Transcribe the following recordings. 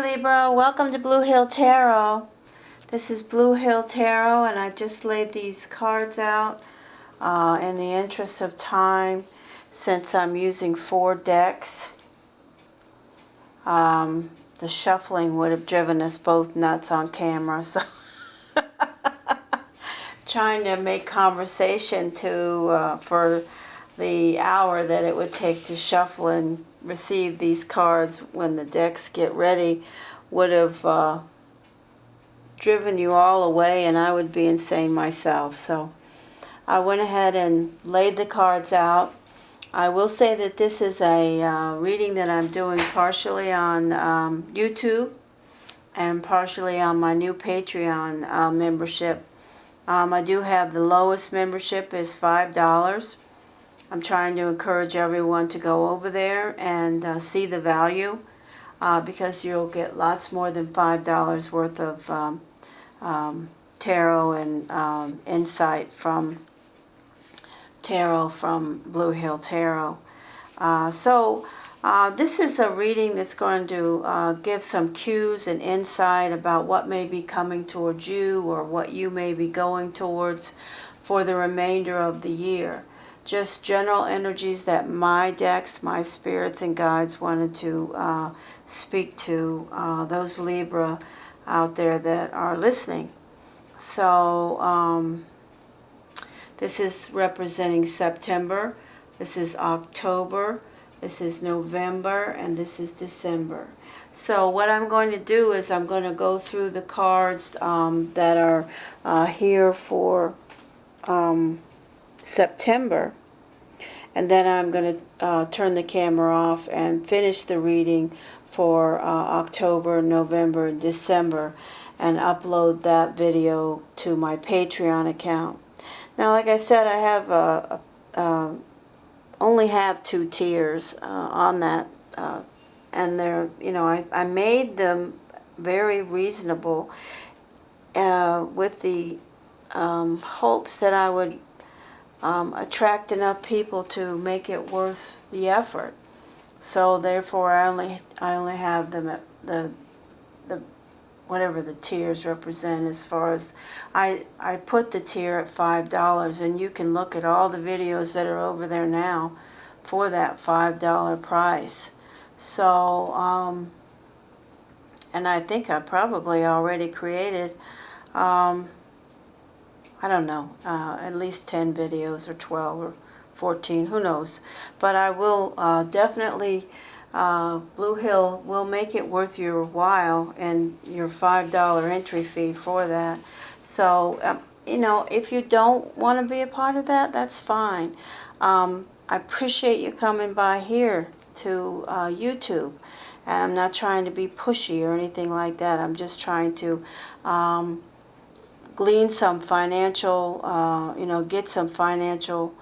Hi Libra, welcome to Blue Hill Tarot. This is Blue Hill Tarot, and I just laid these cards out in the interest of time, since I'm using 4 decks. The shuffling would have driven us both nuts on camera, so trying to make conversation for the hour that it would take to shuffle and receive these cards when the decks get ready would have driven you all away, and I would be insane myself. So I went ahead and laid the cards out. I will say that this is a reading that I'm doing partially on YouTube and partially on my new Patreon membership. I do have the lowest membership is $5. I'm trying to encourage everyone to go over there and see the value, because you'll get lots more than $5 worth of tarot and insight from tarot from Blue Hill Tarot. This is a reading that's going to give some cues and insight about what may be coming towards you or what you may be going towards for the remainder of the year. Just general energies that my decks, my spirits and guides wanted to speak to those Libra out there that are listening. So this is representing September, this is October, this is November, and this is December. So what I'm going to do is I'm going to go through the cards that are here for September, and then I'm going to turn the camera off and finish the reading for October, November, and December, and upload that video to my Patreon account. Now, like I said, I have only have 2 tiers on that, and they're, I made them very reasonable with the hopes that I would attract enough people to make it worth the effort. So therefore, I only have them at the whatever the tiers represent. As far as I put the tier at $5, and you can look at all the videos that are over there now for that $5 price. So and I think I probably already created I don't know, at least 10 videos or 12 or 14, who knows. But I will definitely, Blue Hill will make it worth your while and your $5 entry fee for that. So, if you don't want to be a part of that, that's fine. I appreciate you coming by here to YouTube. And I'm not trying to be pushy or anything like that. I'm just trying to glean some financial, get some financial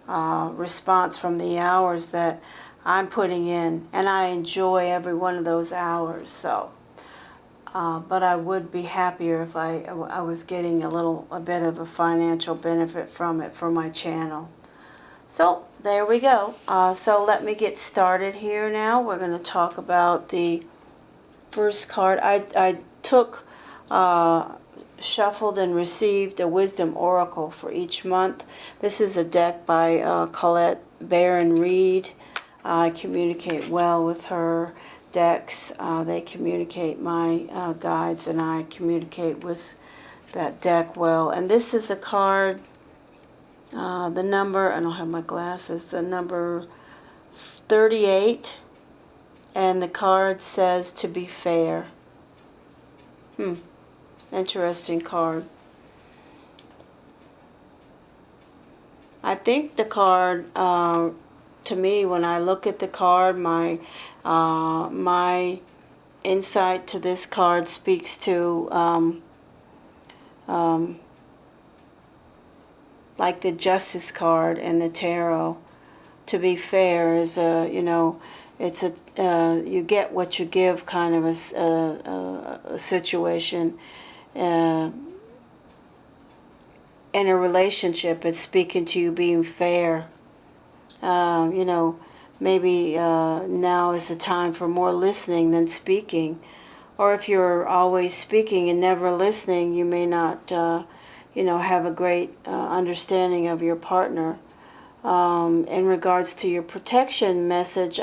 response from the hours that I'm putting in, and I enjoy every one of those hours. So, but I would be happier if I was getting a bit of a financial benefit from it for my channel. So there we go. So let me get started here now. We're going to talk about the first card. I took shuffled and received a wisdom oracle for each month. This is a deck by Colette Baron Reed. I communicate well with her decks. They communicate, my guides and I communicate with that deck well. And this is a card, the number, I don't have my glasses, the number 38, and the card says to be fair. Interesting card. I think the card, to me, when I look at the card, my insight to this card speaks to like the Justice card and the Tarot. To be fair is it's a you get what you give kind of a situation. In a relationship, it's speaking to you being fair. Maybe now is the time for more listening than speaking, or if you're always speaking and never listening, you may not, have a great understanding of your partner. In regards to your protection message,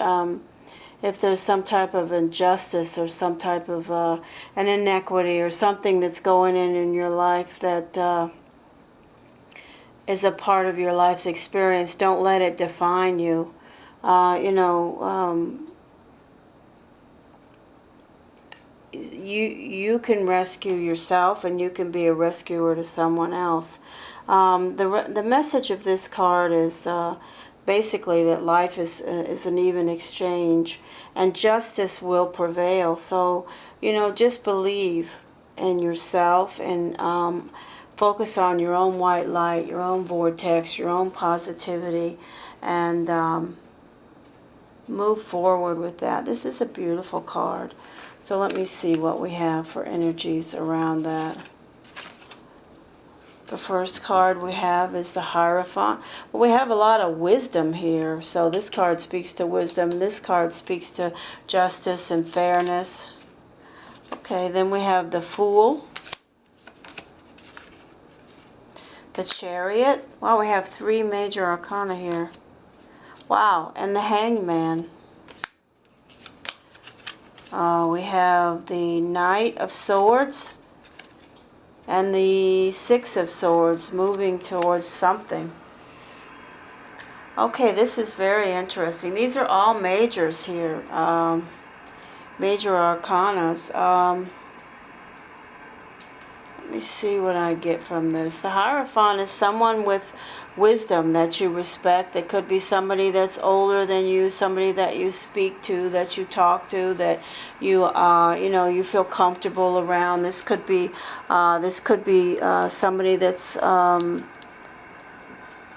if there's some type of injustice or some type of an inequity or something that's going in your life that is a part of your life's experience, don't let it define you. You can rescue yourself, and you can be a rescuer to someone else. The message of this card is basically that life is an even exchange, and justice will prevail. So, just believe in yourself, and focus on your own white light, your own vortex, your own positivity, and move forward with that. This is a beautiful card. So let me see what we have for energies around that. The first card we have is the Hierophant. Well, we have a lot of wisdom here. So this card speaks to wisdom. This card speaks to justice and fairness. Okay, then we have the Fool. The Chariot. Wow, we have 3 major arcana here. Wow, and the Hangman. We have the Knight of Swords and the Six of Swords, moving towards something. Okay, this is very interesting. These are all majors here, major arcanas. Let me see what I get from this. The Hierophant is someone with wisdom that you respect. It could be somebody that's older than you, somebody that you speak to, that you talk to, that you you feel comfortable around. This could be somebody that's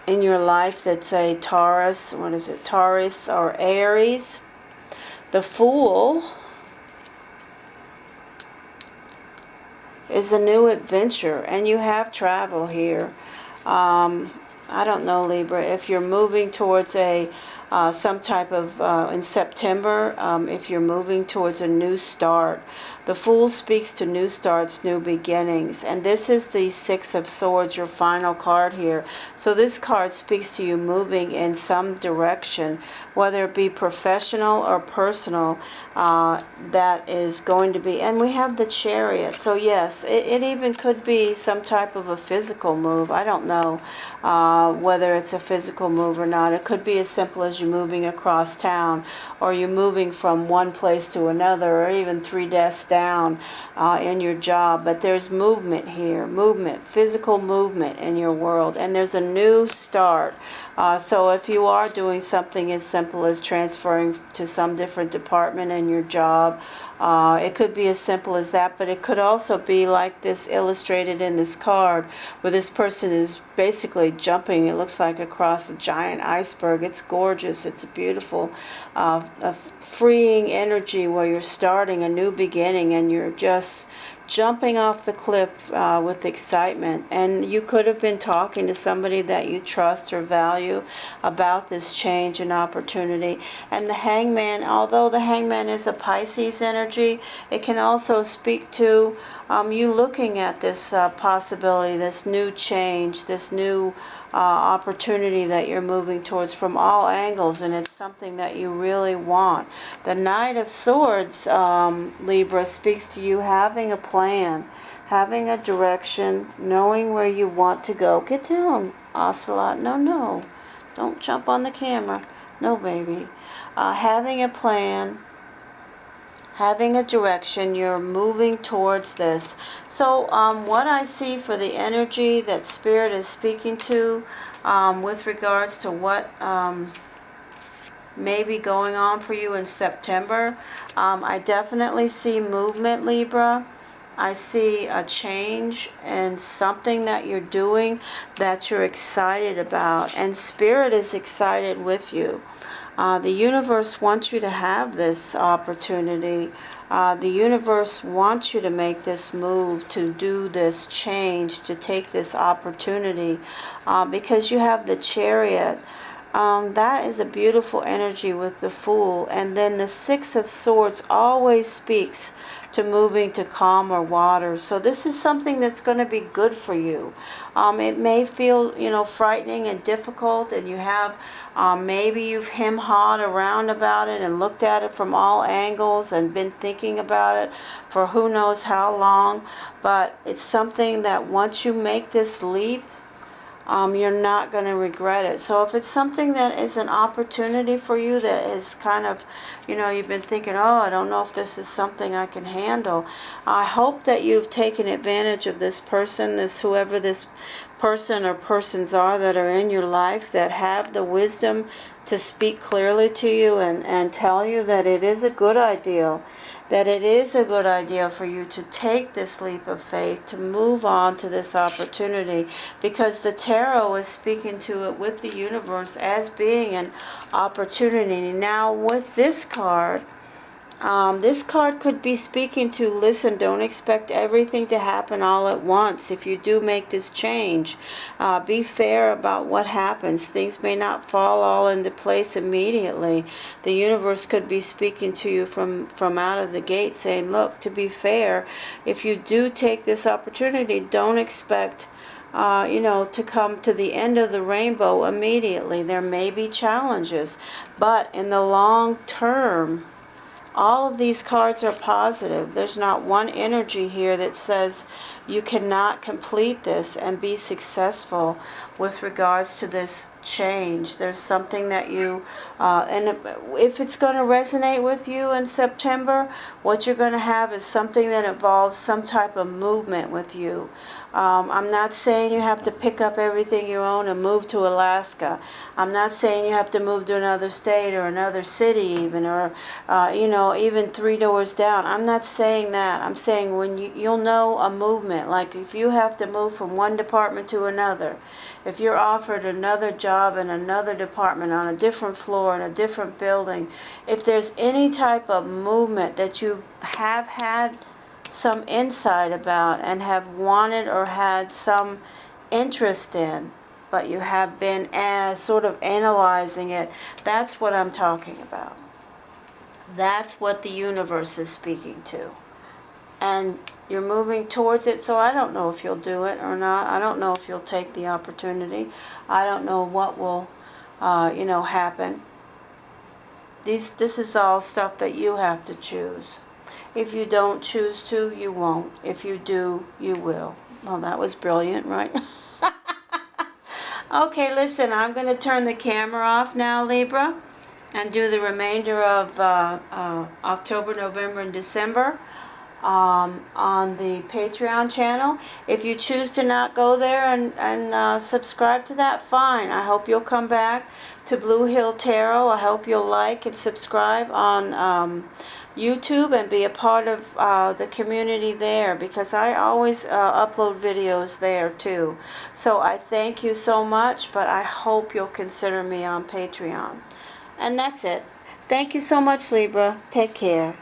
in your life that's a Taurus. What is it? Taurus or Aries. The Fool is a new adventure, and you have travel here. I don't know, Libra, if you're moving towards some type of, in September, if you're moving towards a new start. The Fool speaks to new starts, new beginnings. And this is the Six of Swords, your final card here. So this card speaks to you moving in some direction, whether it be professional or personal, that is going to be. And we have the Chariot. So yes, it even could be some type of a physical move. I don't know whether it's a physical move or not. It could be as simple as you moving across town, or you moving from one place to another, or even 3 desks down in your job. But there's movement here, physical movement in your world, and there's a new start. So if you are doing something as simple as transferring to some different department in your job, it could be as simple as that, but it could also be like this illustrated in this card, where this person is basically jumping, it looks like, across a giant iceberg. It's gorgeous. It's a beautiful, freeing energy where you're starting a new beginning, and you're just jumping off the cliff with excitement. And you could have been talking to somebody that you trust or value about this change and opportunity. And the Hangman, although the Hangman is a Pisces energy, it can also speak to you looking at this possibility, this new change, this new opportunity that you're moving towards from all angles, and it's something that you really want. The Knight of Swords, Libra, speaks to you having a plan, having a direction, knowing where you want to go. Get down, Ocelot. No. Don't jump on the camera. No, baby. Having a plan, having a direction, you're moving towards this. So what I see for the energy that Spirit is speaking to with regards to what may be going on for you in September, I definitely see movement, Libra. I see a change in something that you're doing that you're excited about, and Spirit is excited with you. The universe wants you to have this opportunity. The universe wants you to make this move, to do this change, to take this opportunity, because you have the Chariot. That is a beautiful energy with the Fool. And then the Six of Swords always speaks to moving to calmer waters. So this is something that's going to be good for you. It may feel, frightening and difficult, and you have, maybe you've hem-hawed around about it and looked at it from all angles and been thinking about it for who knows how long. But it's something that once you make this leap, you're not going to regret it. So if it's something that is an opportunity for you that is kind of, you've been thinking, oh, I don't know if this is something I can handle. I hope that you've taken advantage of this person, whoever this person or persons are that are in your life that have the wisdom to speak clearly to you and tell you that it is a good idea. That it is a good idea for you to take this leap of faith, to move on to this opportunity, because the tarot is speaking to it with the universe as being an opportunity. Now with this card could be speaking to, listen, don't expect everything to happen all at once. If you do make this change, be fair about what happens. Things may not fall all into place immediately. The universe could be speaking to you from out of the gate saying, look, to be fair, if you do take this opportunity, don't expect to come to the end of the rainbow immediately. There may be challenges, but in the long term, all of these cards are positive. There's not one energy here that says you cannot complete this and be successful with regards to this change. There's something that you, and if it's going to resonate with you in September, what you're going to have is something that involves some type of movement with you. I'm not saying you have to pick up everything you own and move to Alaska. I'm not saying you have to move to another state or another city even, or, even 3 doors down. I'm not saying that. I'm saying when you'll know a movement, like if you have to move from one department to another, if you're offered another job in another department on a different floor in a different building, if there's any type of movement that you have had some insight about and have wanted or had some interest in, but you have been sort of analyzing it, that's what I'm talking about. That's what the universe is speaking to. And you're moving towards it, so I don't know if you'll do it or not. I don't know if you'll take the opportunity. I don't know what will, happen. This is all stuff that you have to choose. If you don't choose to, you won't. If you do, you will. Well, that was brilliant, right? Okay, listen, I'm going to turn the camera off now, Libra, and do the remainder of October, November, and December on the Patreon channel. If you choose to not go there and subscribe to that, fine. I hope you'll come back to Blue Hill Tarot. I hope you'll like and subscribe on YouTube and be a part of the community there, because I always upload videos there too. So I thank you so much, but I hope you'll consider me on Patreon. And that's it. Thank you so much, Libra. Take care.